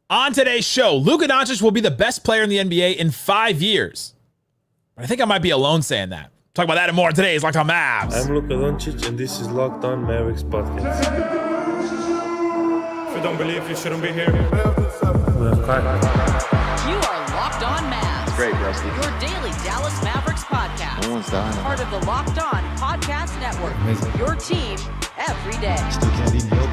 On today's show, Luka Doncic will be the best player in the NBA in 5 years. But I think I might be alone saying that. Talk about that and more in today's Locked On Mavs. I'm Luka Doncic, and this is Locked On Mavericks podcast. If you don't believe, you shouldn't be here. You are Locked On Mavs. Great, Rusty. Your daily Dallas Mavericks podcast. No one's dying. Part of the Locked On Podcast Network. Amazing. Your team every day. Still can't eat milk.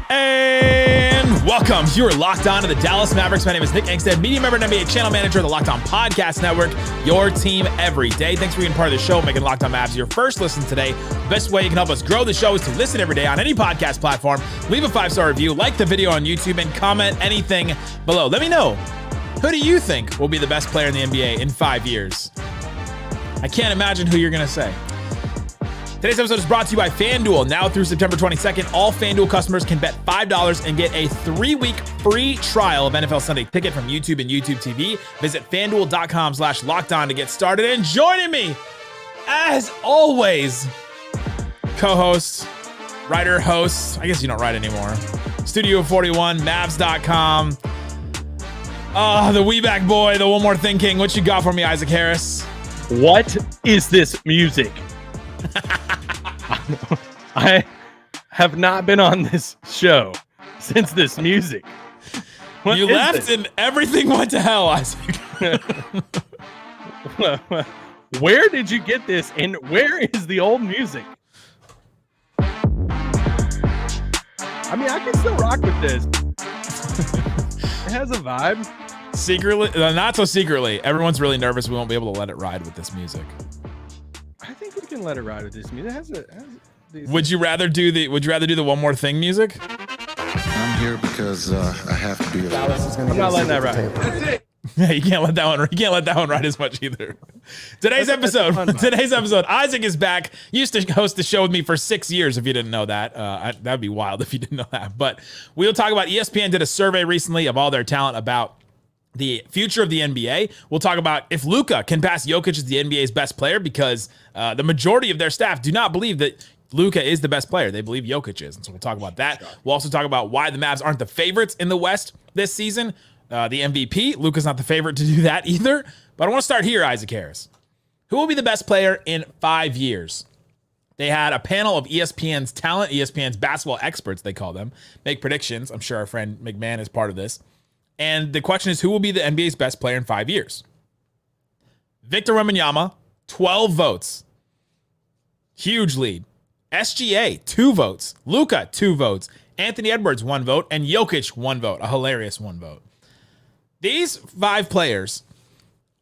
And welcome. You are locked on to the Dallas Mavericks. My name is Nick Angstadt, media member and NBA channel manager of the Locked On Podcast Network. Your team every day. Thanks for being part of the show, making Locked On Mavs your first listen today. The best way you can help us grow the show is to listen every day on any podcast platform. Leave a 5-star review, like the video on YouTube, and comment anything below. Let me know, who do you think will be the best player in the NBA in 5 years? I can't imagine who you're going to say. Today's episode is brought to you by FanDuel. Now through September 22nd, all FanDuel customers can bet $5 and get a 3-week free trial of NFL Sunday Ticket from YouTube and YouTube TV. Visit FanDuel.com/LockedOn to get started. And joining me, as always, co-host, writer, host. I guess you don't write anymore. Studio 41, Mavs.com. The Weeback boy, the One More Thing King. What you got for me, Isaac Harris? What is this music? I have not been on this show since this music. What you left and everything went to hell, Isaac. Where did you get this, and where is the old music? I mean, I can still rock with this. It has a vibe. Secretly, not so secretly. Everyone's really nervous. We won't be able to let it ride with this music. I think we can let it ride with this music. Would you rather do the One More Thing music? I'm here because I have to be. I'm not letting that ride. That's it. Yeah, you can't let that one. You can't let that one ride as much either. Today's episode. Isaac is back. He used to host the show with me for 6 years. If you didn't know that, that'd be wild if you didn't know that. But we'll talk about ESPN did a survey recently of all their talent about the future of the NBA. We'll talk about if Luka can pass Jokic as the NBA's best player, because the majority of their staff do not believe that Luka is the best player. They believe Jokic is. And so we'll talk about that. We'll also talk about why the Mavs aren't the favorites in the West this season. The MVP, Luka's not the favorite to do that either. But I want to start here, Isaac Harris. Who will be the best player in 5 years? They had a panel of ESPN's talent, ESPN's basketball experts, they call them, make predictions. I'm sure our friend McMahon is part of this. And the question is, who will be the NBA's best player in 5 years? Victor Wembanyama, 12 votes. Huge lead. SGA, 2 votes. Luka, 2 votes. Anthony Edwards, 1 vote. And Jokic, 1 vote. A hilarious 1 vote. These 5 players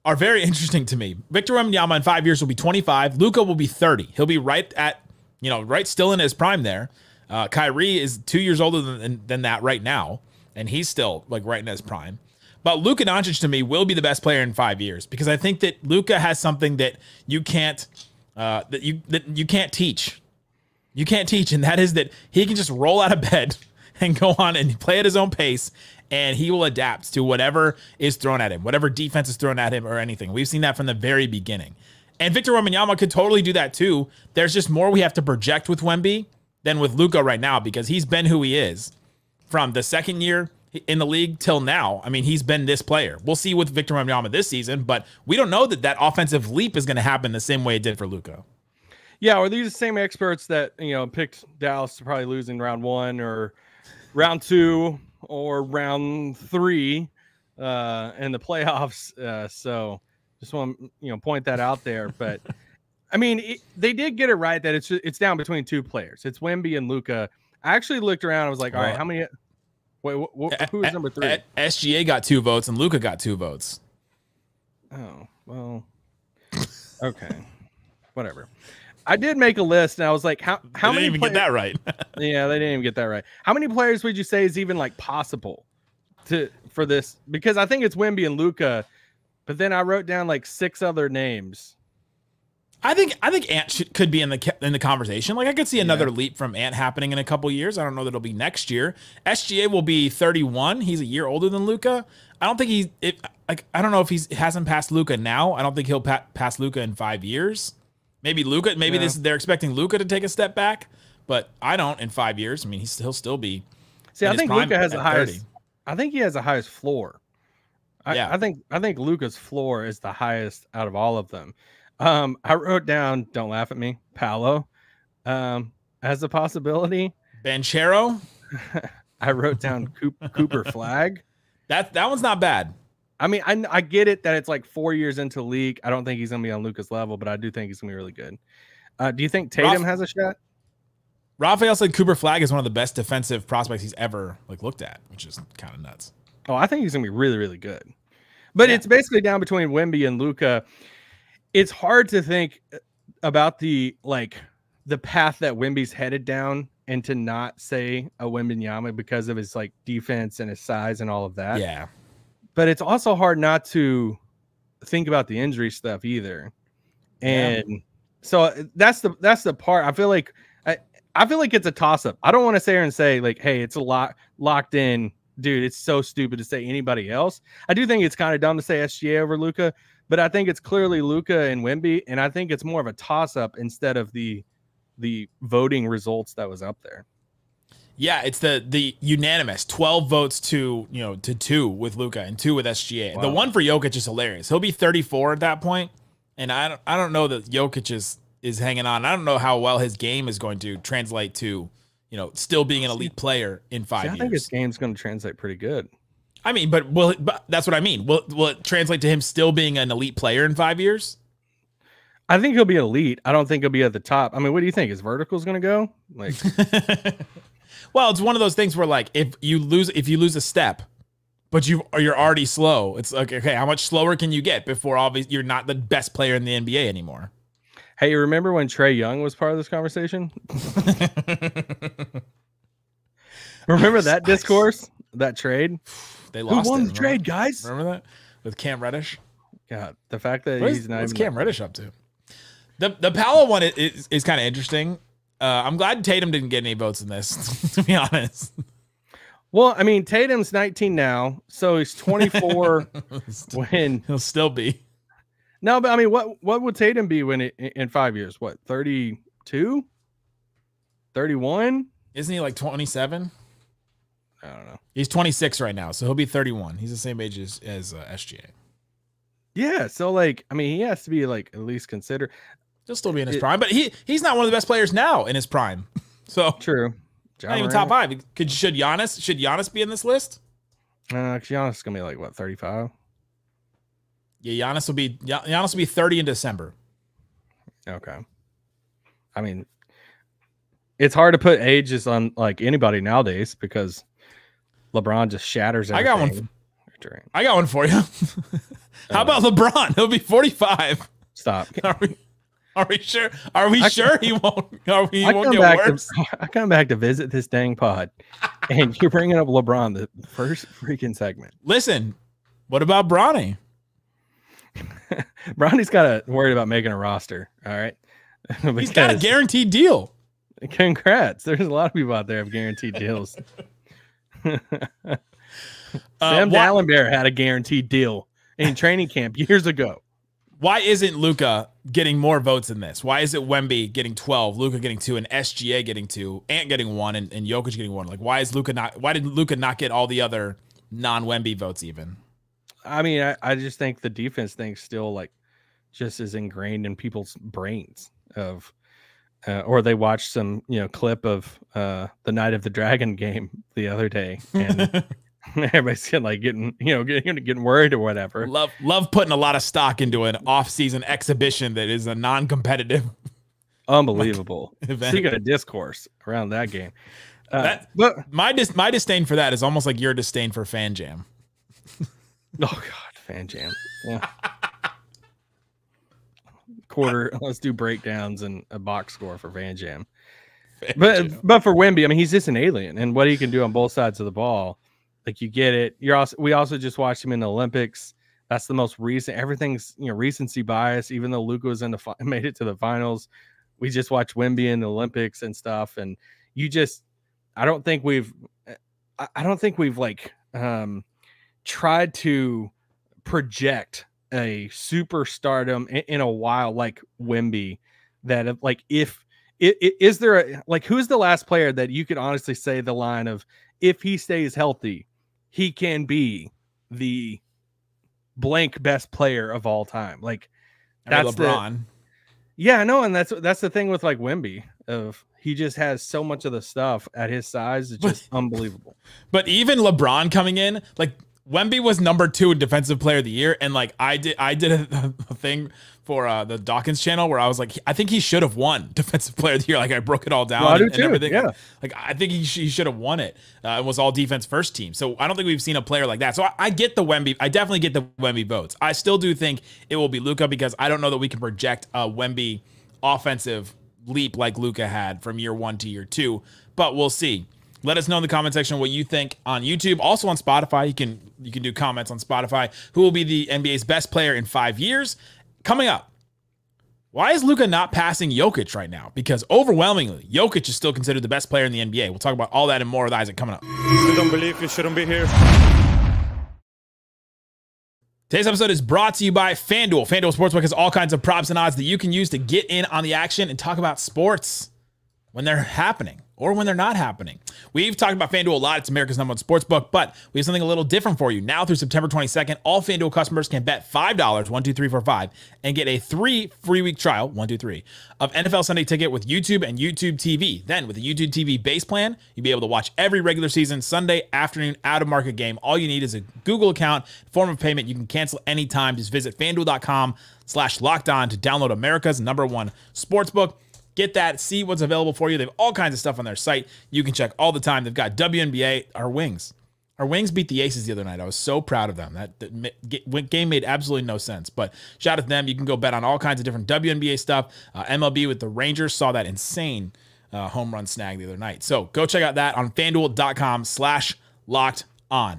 are very interesting to me. Victor Wembanyama in 5 years will be 25. Luka will be 30. He'll be right still in his prime there. Kyrie is 2 years older than that right now. And he's still like right in his prime. But Luka Doncic to me will be the best player in 5 years, because I think that Luka has something that you can't teach. You can't teach, and that is that he can just roll out of bed and go on and play at his own pace, and he will adapt to whatever is thrown at him, whatever defense is thrown at him or anything. We've seen that from the very beginning. And Victor Wembanyama could totally do that too. There's just more we have to project with Wemby than with Luka right now, because he's been who he is from the second year in the league till now. I mean, he's been this player. We'll see with Victor Wembanyama this season, but we don't know that offensive leap is going to happen the same way it did for Luka. Yeah, are these the same experts that, picked Dallas to probably lose in round 1 or round 2 or round 3 in the playoffs? So just want to point that out there. But I mean, they did get it right that it's down between 2 players. It's Wemby and Luka. I actually looked around. I was like, all right, how many? Wait, who is number 3? SGA got 2 votes and Luka got 2 votes. Oh, well, okay, whatever. I did make a list, and I was like, how many? Didn't even get that right. Yeah, they didn't even get that right. How many players would you say is even like possible for this? Because I think it's Wemby and Luka, but then I wrote down like 6 other names. I think Ant could be in the conversation. Like, I could see another leap from Ant happening in a couple years. I don't know that it'll be next year. SGA will be 31. He's a year older than Luka. I don't think I don't know if he hasn't passed Luka now. I don't think he'll pass Luka in 5 years. Maybe Luka. Maybe they're expecting Luka to take a step back. but I don't in 5 years. I mean, he'll still be. See, I think Luka has the 30. highest. I think he has the highest floor. Yeah. I think Luka's floor is the highest out of all of them. I wrote down, don't laugh at me, Paolo, as a possibility. Banchero. I wrote down Cooper Flag. That one's not bad. I mean, I get it that it's like 4 years into the league. I don't think he's gonna be on Luka's level, but I do think he's gonna be really good. Do you think Tatum has a shot? Raphael said Cooper Flag is one of the best defensive prospects he's ever looked at, which is kind of nuts. Oh, I think he's gonna be really, really good. But it's basically down between Wemby and Luka. It's hard to think about the path that Wemby's headed down and to not say a Wembanyama because of his defense and his size and all of that. Yeah. But it's also hard not to think about the injury stuff either. And so that's the part. I feel like it's a toss up. I don't want to sit here and say hey, it's a locked in. Dude, it's so stupid to say anybody else. I do think it's kind of dumb to say SGA over Luka, but I think it's clearly Luka and Wemby, and I think it's more of a toss-up instead of the voting results that was up there. Yeah, it's the unanimous 12 votes to 2 with Luka and 2 with SGA. Wow. The one for Jokic is hilarious. He'll be 34 at that point, and I don't know that Jokic is hanging on. I don't know how well his game is going to translate to still being an elite player in 5 years. I think his game's going to translate pretty good. I mean, but that's what I mean. Will it translate to him still being an elite player in 5 years? I think he'll be elite. I don't think he'll be at the top. I mean, what do you think? His vertical's going to go? Well, it's one of those things where if you lose a step, but you're already slow, it's okay, how much slower can you get before obviously you're not the best player in the NBA anymore? Hey, you remember when Trae Young was part of this conversation? Remember that discourse, that trade? They lost. Who won it, the trade, guys? Remember that with Cam Reddish? God, the fact that he's not. What's Cam Reddish up to? The Paolo one is kind of interesting. I'm glad Tatum didn't get any votes in this, to be honest. Well, I mean, Tatum's 19 now, so he's 24 when he'll still be. No, but I mean, what would Tatum be in 5 years? What, 32? 31? Isn't he 27? I don't know. He's 26 right now, so he'll be 31. He's the same age as SGA. Yeah, so I mean, he has to be at least considered. He'll still be in his prime, but he's not one of the best players now in his prime. So true. Not even top 5. Should Giannis be in this list? Giannis is gonna be 35. Yeah, Giannis will be 30 in December. Okay. I mean, it's hard to put ages on anybody nowadays because LeBron just shatters everything. I got one for you. How about LeBron? He'll be 45. Stop. Are we sure? Are we sure he won't? He won't get worse? I come back to visit this dang pod, and you're bringing up LeBron the first freaking segment. Listen, what about Bronny? Bronny's got to worry about making a roster. All right, he's got a guaranteed deal. Congrats! There's a lot of people out there have guaranteed deals. Sam Dallenberg had a guaranteed deal in training camp years ago. Why isn't Luka getting more votes in this? Why is it Wemby getting 12, Luka getting 2, and SGA getting 2, Ant getting 1, and Jokic getting 1? Why did Luka not get all the other non-Wemby votes even? I mean, I just think the defense thing still just is ingrained in people's brains of or they watched some clip of the Night of the Dragon game the other day, and everybody's getting worried or whatever. Love putting a lot of stock into an off-season exhibition that is a non-competitive, unbelievable event. Speaking of discourse around that game, but my disdain for that is almost like your disdain for Fan Jam. Oh God, Fan Jam. Yeah. Let's do breakdowns and a box score for Fan Jam. But for Wemby, I mean, he's just an alien, and what he can do on both sides of the ball, you get it. We also just watched him in the Olympics. That's the most recent. Everything's recency bias. Even though Luka was made it to the finals, we just watched Wemby in the Olympics and stuff. And I don't think we've tried to project a superstardom in a while like Wemby, that if Is there who's the last player that you could honestly say the line of, if he stays healthy, he can be the blank best player of all time? Like, that's LeBron. And that's the thing with like Wemby, of he just has so much of the stuff at his size. It's just unbelievable. But even LeBron coming in, like, Wemby was number 2 in defensive player of the year. And like, I did a thing for the Dawkins channel where I was like, I think he should have won defensive player of the year. Like, I broke it all down and everything. Yeah. Like, I think he should have won it. It was all defense first team. So I don't think we've seen a player like that. So I get the Wemby. I definitely get the Wemby votes. I still do think it will be Luka, because I don't know that we can project a Wemby offensive leap like Luka had from year 1 to year 2, but we'll see. Let us know in the comment section what you think on YouTube. Also on Spotify, you can do comments on Spotify. Who will be the NBA's best player in 5 years? Coming up, why is Luka not passing Jokic right now? Because overwhelmingly, Jokic is still considered the best player in the NBA. We'll talk about all that and more with Isaac coming up. If you don't believe, you shouldn't be here. Today's episode is brought to you by FanDuel. FanDuel Sportsbook has all kinds of props and odds that you can use to get in on the action and talk about sports when they're happening or when they're not happening. We've talked about FanDuel a lot. It's America's #1 sportsbook, but we have something a little different for you. Now through September 22nd, all FanDuel customers can bet $5, 1, 2, 3, 4, 5, and get a 3 free-week trial, 1, 2, 3, of NFL Sunday Ticket with YouTube and YouTube TV. Then with the YouTube TV base plan, you'll be able to watch every regular season Sunday afternoon out-of-market game. All you need is a Google account, form of payment. You can cancel anytime. Just visit FanDuel.com/lockedon to download America's #1 sportsbook. Get that, see what's available for you. They have all kinds of stuff on their site. You can check all the time. They've got WNBA. Our Wings beat the Aces the other night. I was so proud of them. That game made absolutely no sense, but shout out to them. You can go bet on all kinds of different WNBA stuff. MLB with the Rangers, saw that insane home run snag the other night. So go check out that on FanDuel.com/lockedon.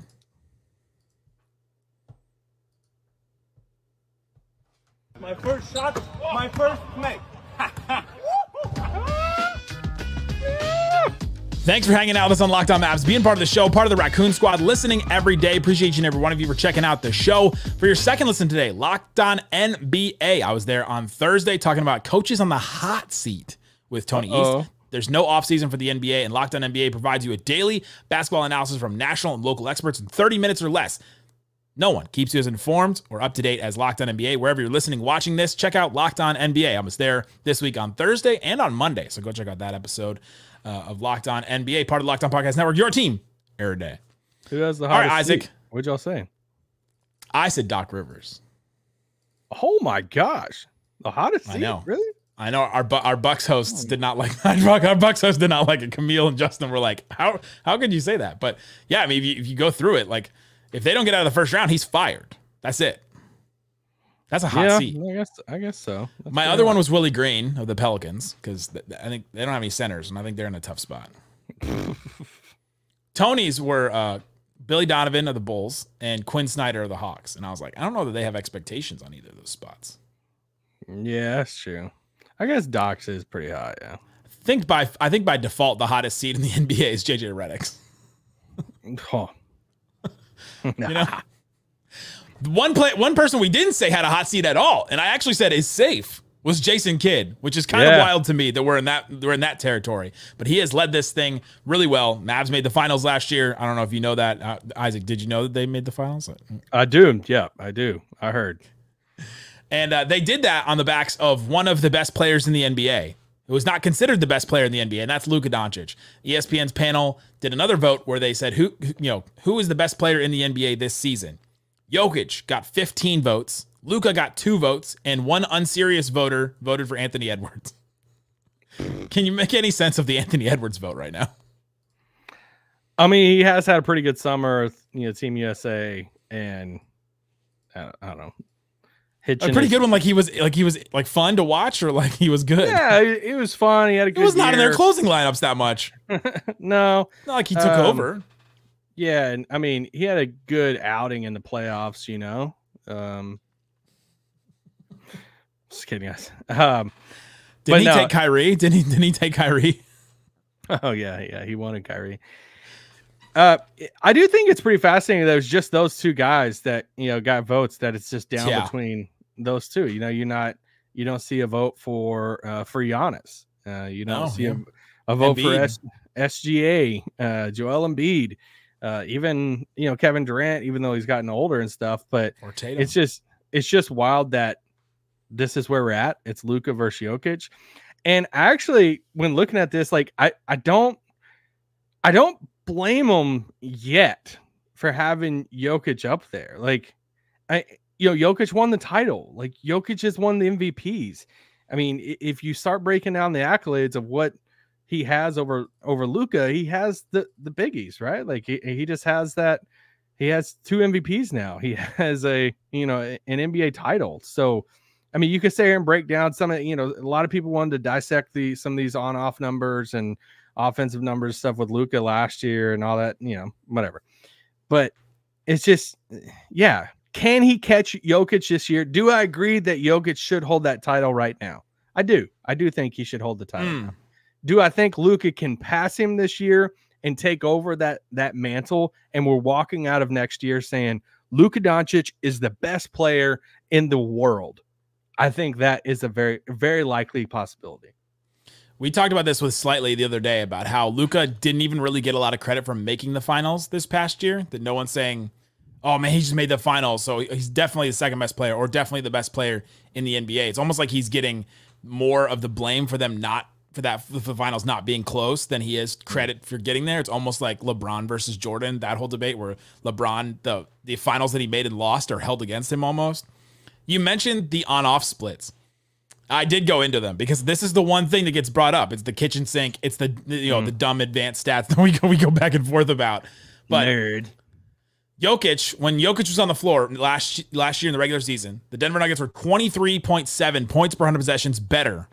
My first shot, my first make. Thanks for hanging out with us on Locked On Mavs, being part of the show, part of the Raccoon Squad, listening every day. Appreciate each and every one of you for checking out the show. For your second listen today, Locked On NBA. I was there on Thursday talking about coaches on the hot seat with Tony East. There's no offseason for the NBA, and Locked On NBA provides you a daily basketball analysis from national and local experts in 30 minutes or less. No one keeps you as informed or up to date as Locked On NBA. Wherever you're listening, watching this, check out Locked On NBA. I was there this week on Thursday and on Monday, so go check out that episode of Locked On NBA, part of the Locked On Podcast Network, your team every day. Who has the hottest? All right, Isaac. Seat? What'd y'all say? I said Doc Rivers. Oh my gosh, the hottest seat? I know. Really? I know. Our Bucks hosts did not like our Bucks hosts did not like it. Camille and Justin were like, "How could you say that?" But yeah, I mean, if you go through it, like, if they don't get out of the first round, he's fired. That's it. That's a hot seat. I guess so. That's My other one was Willie Green of the Pelicans, because I think they don't have any centers, and I think they're in a tough spot. Tony's were Billy Donovan of the Bulls and Quinn Snyder of the Hawks, and I was like, I don't know that they have expectations on either of those spots. Yeah, that's true. I guess Doc's is pretty hot. Yeah. I think by default the hottest seat in the NBA is JJ Redick's. Oh. You know, one person we didn't say had a hot seat at all, and I actually said is safe, was Jason Kidd, which is kind of wild to me that we're in that territory. But he has led this thing really well. Mavs made the finals last year. I don't know if you know that, Isaac. Did you know that they made the finals? I do. Yeah, I do. I heard. And they did that on the backs of one of the best players in the NBA. It was not considered the best player in the NBA, and that's Luka Doncic. ESPN's panel did another vote where they said who is the best player in the NBA this season. Jokic got 15 votes, Luka got 2 votes, and one unserious voter voted for Anthony Edwards. Can you make any sense of the Anthony Edwards vote right now? I mean, he has had a pretty good summer, Team USA, and I don't know. A pretty good one, like he was fun to watch, or like he was good. Yeah, it was fun. He had a good. He was not in their closing lineups that much. No, not like he took over. Yeah, and I mean, he had a good outing in the playoffs. Just kidding, guys. Did he take Kyrie? Did he take Kyrie? Oh yeah, he wanted Kyrie. I do think it's pretty fascinating that it was just those two guys that got votes. That it's just down between those two. You don't see a vote for Giannis. You don't see a vote for SGA, Joel Embiid, even Kevin Durant, even though he's gotten older and stuff. But it's just wild that this is where we're at. It's Luka versus Jokic. And actually, when looking at this, like I don't blame him yet for having Jokic up there. Like Jokic won the title. Like Jokic has won the MVPs. I mean, if you start breaking down the accolades of what he has over Luka, he has the biggies, right? Like he just has that. He has 2 MVPs now. He has an NBA title. So, I mean, you could sit here and break down some of, a lot of people wanted to dissect some of these on-off numbers and offensive numbers stuff with Luka last year and all that, whatever. But it's just, yeah. Can he catch Jokic this year? Do I agree that Jokic should hold that title right now? I do. I do think he should hold the title now. Do I think Luka can pass him this year and take over that mantle? And we're walking out of next year saying Luka Doncic is the best player in the world. I think that is a very, very likely possibility. We talked about this with Slightly the other day about how Luka didn't even really get a lot of credit for making the finals this past year. That no one's saying, oh man, he just made the finals, so he's definitely the second best player or definitely the best player in the NBA. It's almost like he's getting more of the blame for them for the finals not being close than he is credit for getting there. It's almost like LeBron versus Jordan, that whole debate where LeBron, the finals that he made and lost are held against him almost. You mentioned the on-off splits. I did go into them because this is the one thing that gets brought up. It's the kitchen sink. It's the the dumb advanced stats that we go back and forth about. But nerd. Jokic, when Jokic was on the floor last year in the regular season, the Denver Nuggets were 23.7 points per 100 possessions better.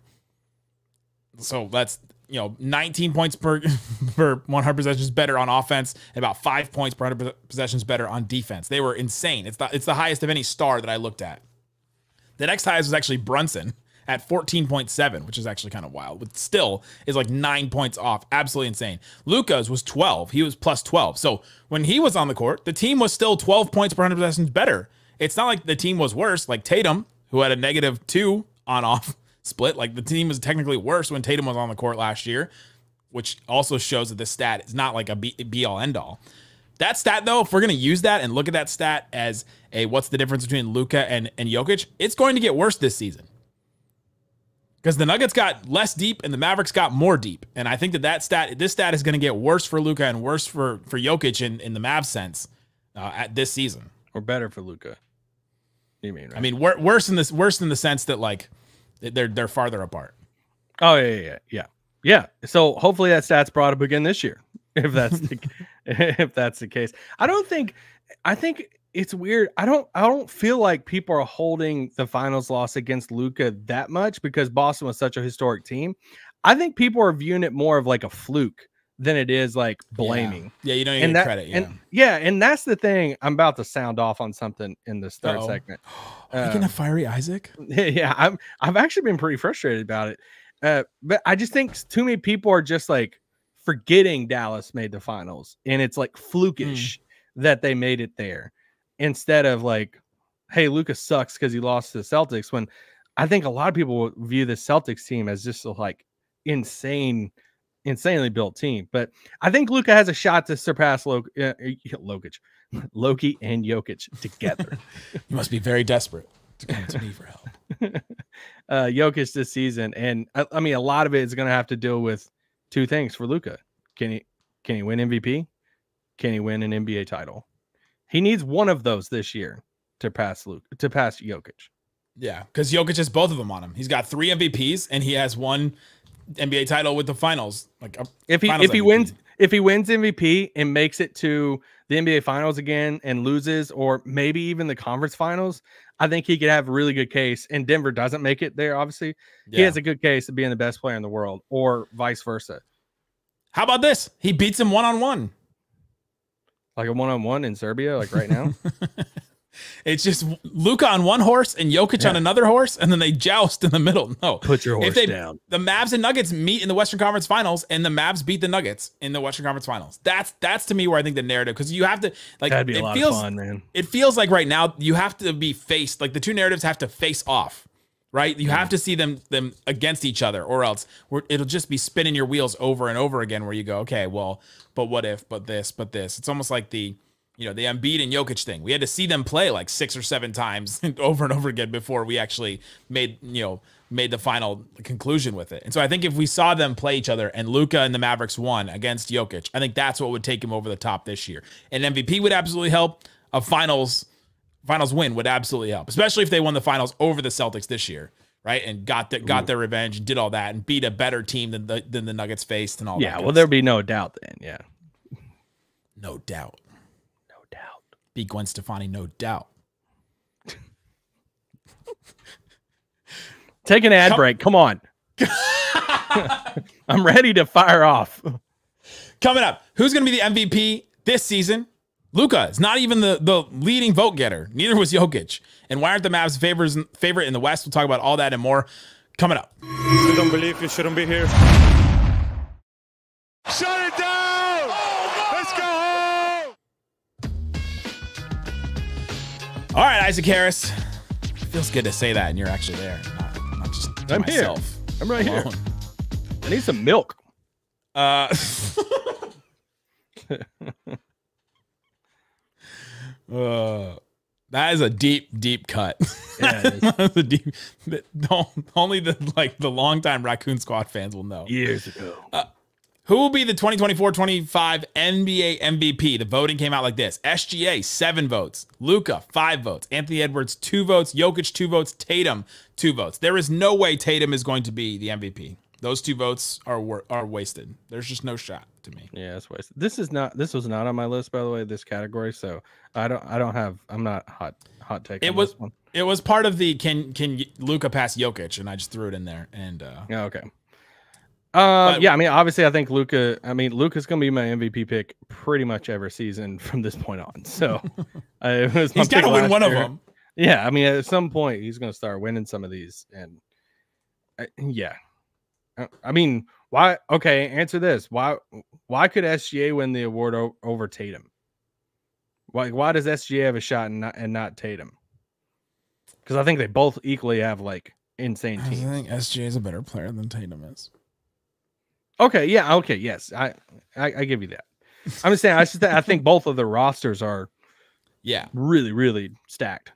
So that's 19 points per 100 possessions better on offense, and about 5 points per 100 possessions better on defense. They were insane. It's the highest of any star that I looked at. The next highest was actually Brunson at 14.7, which is actually kind of wild, but still is like 9 points off. Absolutely insane. Luka's was 12. He was plus 12. So when he was on the court, the team was still 12 points per 100 possessions better. It's not like the team was worse, like Tatum, who had a -2 on-off split. Like the team was technically worse when Tatum was on the court last year, which also shows that this stat is not like a be-all, end-all. That stat, though, if we're going to use that and look at that stat as a what's the difference between Luka and Jokic, it's going to get worse this season. Because the Nuggets got less deep and the Mavericks got more deep. And I think this stat is going to get worse for Luka and worse for Jokic in the Mavs sense at this season. Or better for Luka. You mean, right? I mean, worse in the sense that like they're farther apart. Oh yeah. So hopefully that stat's brought up again this year, if that's the case. I think it's weird. I don't feel like people are holding the finals loss against Luka that much because Boston was such a historic team. I think people are viewing it more of like a fluke than it is like blaming. Yeah, you don't even get credit. And that's the thing. I'm about to sound off on something in this third segment. Are you gonna fiery Isaac? Yeah, I've actually been pretty frustrated about it. But I just think too many people are just like forgetting Dallas made the finals, and it's like flukish that they made it there. Instead of like, hey, Luka sucks because he lost to the Celtics, when I think a lot of people will view the Celtics team as just like insanely built team. But I think Luka has a shot to surpass Loki and Jokic together. You must be very desperate to come to me for help. Jokic this season. And I mean, a lot of it is going to have to deal with two things for Luka. Can he win MVP? Can he win an NBA title? He needs one of those this year to pass Jokic. Yeah, because Jokic has both of them on him. He's got 3 MVPs and he has one NBA title with the finals. Like if he wins MVP and makes it to the NBA finals again and loses, or maybe even the conference finals, I think he could have a really good case. And Denver doesn't make it there, obviously. Yeah. He has a good case of being the best player in the world, or vice versa. How about this? He beats him one-on-one. Like a one-on-one in Serbia, like right now? It's just Luka on one horse and Jokic on another horse, and then they joust in the middle. No. Put your horse down. The Mavs and Nuggets meet in the Western Conference Finals, and the Mavs beat the Nuggets in the Western Conference Finals. That's to me where I think the narrative, because you have to, like, that'd be a lot of fun, man. It feels like right now you have to be faced, like the two narratives have to face off. right? You have to see them against each other, or else it'll just be spinning your wheels over and over again where you go, okay, well, but what if, but this. It's almost like the Embiid and Jokic thing. We had to see them play like 6 or 7 times over and over again before we actually made the final conclusion with it. And so I think if we saw them play each other and Luka and the Mavericks won against Jokic, I think that's what would take him over the top this year. An MVP would absolutely help. A finals win would absolutely help, especially if they won the finals over the Celtics this year, right? And got their revenge and did all that and beat a better team than the Nuggets faced and all that. Yeah, well, there'd be no doubt then. Yeah. No doubt. Be Gwen Stefani, no doubt. Take an ad break. Come on. I'm ready to fire off. Coming up, who's going to be the MVP this season? Luka is not even the leading vote getter. Neither was Jokic. And why aren't the Mavs favorite in the West? We'll talk about all that and more coming up. You don't believe you shouldn't be here. Shut it down! Let's go home! All right, Isaac Harris. It feels good to say that, and you're actually there. Not just to I'm myself. Here. I'm right alone. here. I need some milk. That is a deep cut. Yeah, That's a deep. Only the longtime Raccoon Squad fans will know. years ago. Who will be the 2024-25 NBA MVP? The voting came out like this. SGA, 7 votes. Luka, 5 votes. Anthony Edwards, 2 votes. Jokic, 2 votes. Tatum, 2 votes. There is no way Tatum is going to be the MVP. Those 2 votes are wasted. There's just no shot to me. Yeah, it's wasted. This was not on my list, by the way, this category. So I'm not hot take. It was one. It was part of the can Luka pass Jokic, and I just threw it in there. And yeah, okay. Yeah, I mean, obviously, I think Luka's going to be my MVP pick pretty much every season from this point on. So he's got to win one of them. Yeah, I mean, at some point, he's going to start winning some of these. And yeah, I mean, why? Okay, answer this. Why could SGA win the award over Tatum? Why does SGA have a shot and not Tatum? Because I think they both equally have like insane teams. I think SGA is a better player than Tatum is. Okay, yeah, okay, yes, I give you that. I'm just saying, I think both of the rosters are, really, really stacked.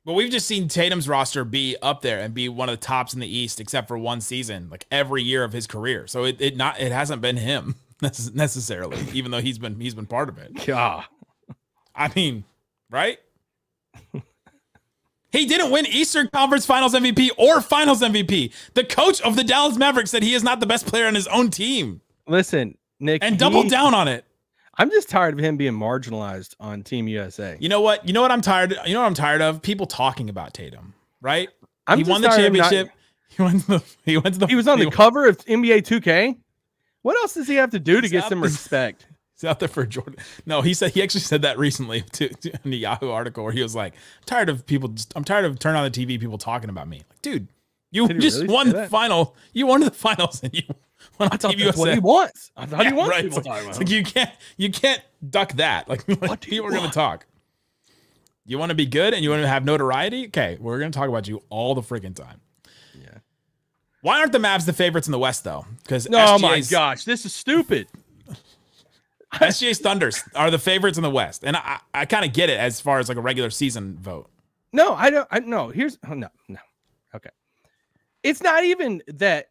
But we've just seen Tatum's roster be up there and be one of the tops in the East, except for one season, like every year of his career. So it hasn't been him necessarily, even though he's been part of it. Yeah, I mean, right? He didn't win Eastern Conference Finals MVP or Finals MVP. The coach of the Dallas Mavericks said he is not the best player on his own team. Listen, Nick, and doubled down on it. I'm just tired of him being marginalized on Team USA. You know what I'm tired. You know what I'm tired of? People talking about Tatum, right? He won the championship. He was on the cover of NBA 2K. What else does he have to do to get some respect? He's out there for Jordan. No, he actually said that recently in the Yahoo article where he was like, I'm tired of turning on the TV, people talking about me. Like, dude, you just really won the final. You won the finals and you won on TV USA. That's what he wants. I thought he wants right. people talking about him. Like you can't duck that. Like people are going to talk. You want to be good and you want to have notoriety? Okay, we're going to talk about you all the freaking time. Yeah. Why aren't the Mavs the favorites in the West though? Because oh my gosh, this is stupid. SGA's Thunders are the favorites in the West. And I kind of get it as far as like a regular season vote. No, I don't. No, no. Okay. It's not even that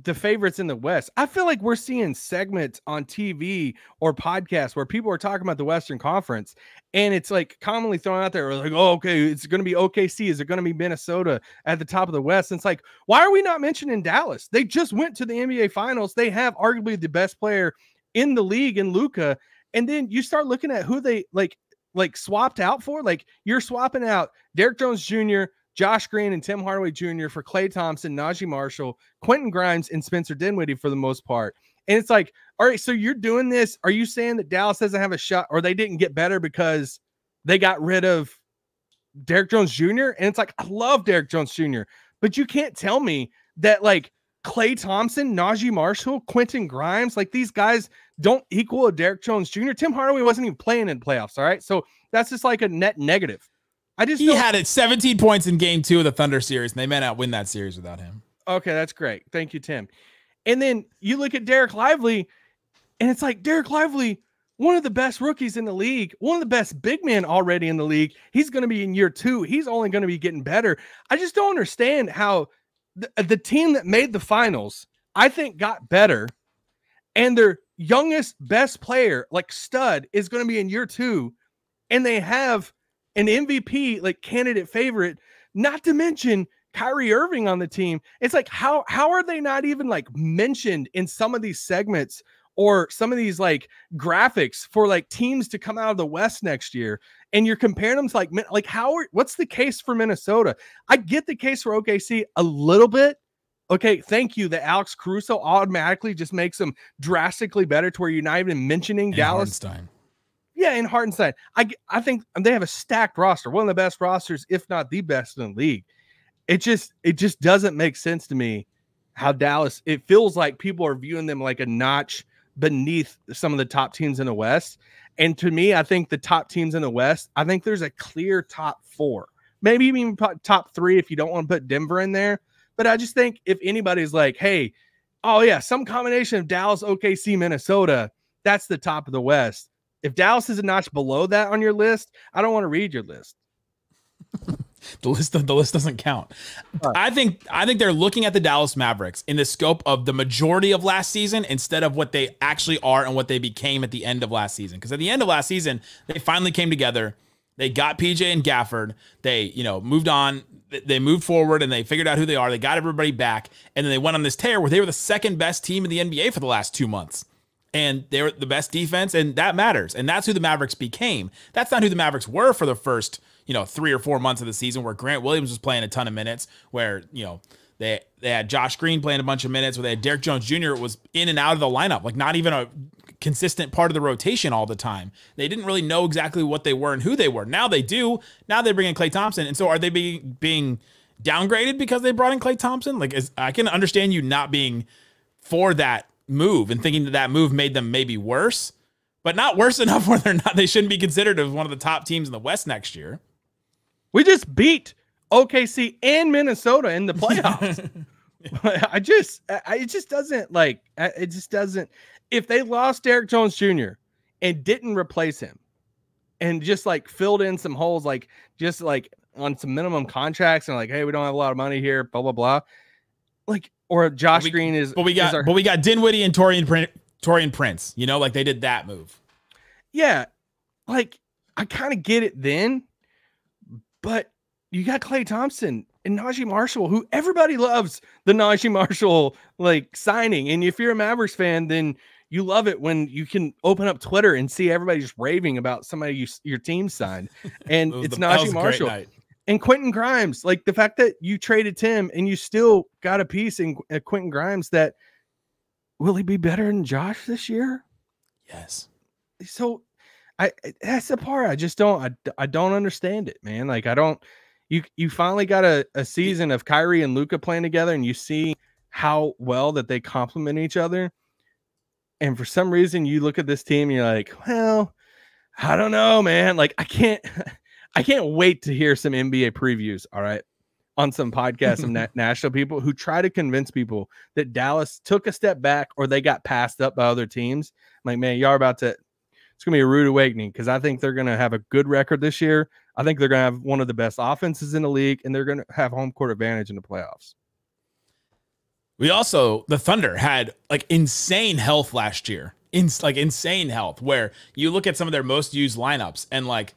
the favorites in the West. I feel like we're seeing segments on TV or podcasts where people are talking about the Western Conference and it's like commonly thrown out there like, oh, okay, it's going to be OKC. Is it going to be Minnesota at the top of the West? And it's like, why are we not mentioning Dallas? They just went to the NBA Finals. They have arguably the best player in the league in Luka, and then you start looking at who they like swapped out for. Like you're swapping out Derrick Jones Jr., Josh Green, and Tim Hardaway Jr. for Klay Thompson, Naji Marshall, Quentin Grimes, and Spencer Dinwiddie for the most part. And it's like, all right, so you're doing this. Are you saying that Dallas doesn't have a shot or they didn't get better because they got rid of Derrick Jones Jr.? And it's like, I love Derrick Jones Jr., but you can't tell me that like Klay Thompson, Naji Marshall, Quentin Grimes, like these guys don't equal a Derrick Jones Jr. Tim Hardaway wasn't even playing in playoffs. All right. So that's just like a net negative. He had it 17 points in game 2 of the Thunder series, and they may not win that series without him. Okay, that's great. Thank you, Tim. And then you look at Derek Lively, and it's like Derek Lively, one of the best rookies in the league, one of the best big men already in the league. He's going to be in year 2. He's only going to be getting better. I just don't understand how the team that made the finals, I think, got better, and their youngest, best player, like stud, is going to be in year 2, and they have an MVP, like candidate favorite, not to mention Kyrie Irving on the team. It's like, how are they not even like mentioned in some of these segments or some of these like graphics for like teams to come out of the West next year? And you're comparing them to what's the case for Minnesota? I get the case for OKC a little bit. Okay, thank you. That Alex Caruso automatically just makes them drastically better to where you're not even mentioning Dallas. Hartenstein. Yeah, in Hartenstein. I think they have a stacked roster, one of the best rosters, if not the best in the league. It just doesn't make sense to me how Dallas, it feels like people are viewing them like a notch beneath some of the top teams in the West. And to me, I think the top teams in the West, I think there's a clear top 4, maybe even top 3 if you don't want to put Denver in there. But I just think if anybody's like, hey, oh yeah, some combination of Dallas, OKC, Minnesota, that's the top of the West. If Dallas is a notch below that on your list, I don't want to read your list. The list doesn't count. I think they're looking at the Dallas Mavericks in the scope of the majority of last season instead of what they actually are and what they became at the end of last season. Because at the end of last season, they finally came together. They got PJ and Gafford. They, moved on. They moved forward and they figured out who they are. They got everybody back. And then they went on this tear where they were the second best team in the NBA for the last 2 months. And they were the best defense, and that matters. And that's who the Mavericks became. That's not who the Mavericks were for the first, 3 or 4 months of the season, where Grant Williams was playing a ton of minutes, where, they had Josh Green playing a bunch of minutes, where they had Derek Jones Jr. was in and out of the lineup, like not even a consistent part of the rotation all the time. They didn't really know exactly what they were and who they were. Now they do. Now they bring in Klay Thompson. And so are they being downgraded because they brought in Klay Thompson? Like, I can understand you not being for that move and thinking that move made them maybe worse, but not worse enough where they shouldn't be considered as one of the top teams in the West next year. We just beat OKC and Minnesota in the playoffs. It just doesn't. If they lost Derek Jones Jr. and didn't replace him and just like filled in some holes, like just like on some minimum contracts and like, hey, we don't have a lot of money here, blah, blah, blah. Like, or Josh Green is. But we got Dinwiddie and Taurean Prince, like they did that move. Yeah. Like, I kind of get it then, but you got Klay Thompson and Naji Marshall, who everybody loves the Naji Marshall like signing. And if you're a Mavericks fan, then you love it when you can open up Twitter and see everybody just raving about somebody your team signed. And it's Naji Marshall and Quentin Grimes. Like the fact that you traded Tim and you still got a piece in Quentin Grimes, that will he be better than Josh this year? Yes. So that's the part I just don't understand it, man. Like you finally got a season of Kyrie and Luka playing together and you see how well that they complement each other. And for some reason you look at this team and you're like, well, I don't know, man. Like I can't wait to hear some NBA previews. All right. On some podcasts of national people who try to convince people that Dallas took a step back or they got passed up by other teams. I'm like, man, y'all are about to, it's going to be a rude awakening, because I think they're going to have a good record this year. I think they're going to have one of the best offenses in the league, and they're going to have home court advantage in the playoffs. The Thunder had like insane health last year. Insane health, where you look at some of their most used lineups and like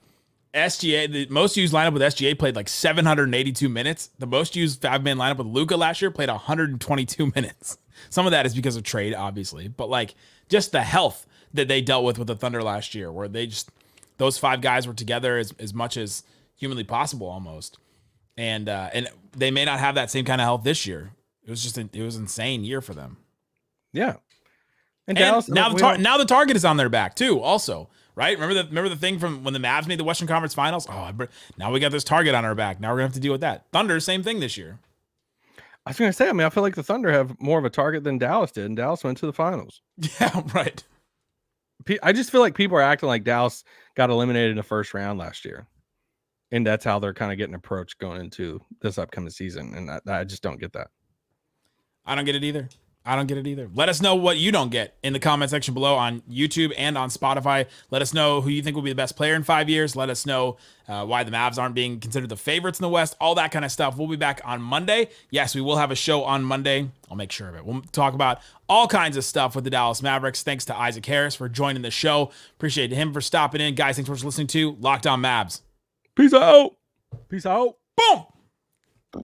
SGA, the most used lineup with SGA played like 782 minutes. The most used 5-man lineup with Luka last year played 122 minutes. Some of that is because of trade, obviously, but like just the health that they dealt with the Thunder last year, where those 5 guys were together as much as humanly possible almost. And they may not have that same kind of health this year. It was an insane year for them. Yeah. And Dallas, now the target is on their back too, also, right? Remember the thing from when the Mavs made the Western Conference Finals? Oh, now we got this target on our back. Now we're gonna have to deal with that. Thunder, same thing this year. I was gonna say, I feel like the Thunder have more of a target than Dallas did, and Dallas went to the finals. Yeah, right. I just feel like people are acting like Dallas got eliminated in the first round last year. And that's how they're kind of getting approached going into this upcoming season. And I just don't get that. I don't get it either. I don't get it either. Let us know what you don't get in the comment section below on YouTube and on Spotify. Let us know who you think will be the best player in 5 years. Let us know why the Mavs aren't being considered the favorites in the West, all that kind of stuff. We'll be back on Monday. Yes, we will have a show on Monday. I'll make sure of it. We'll talk about all kinds of stuff with the Dallas Mavericks. Thanks to Isaac Harris for joining the show. Appreciate him for stopping in. Guys, thanks for listening to Locked On Mavs. Peace out. Peace out. Boom.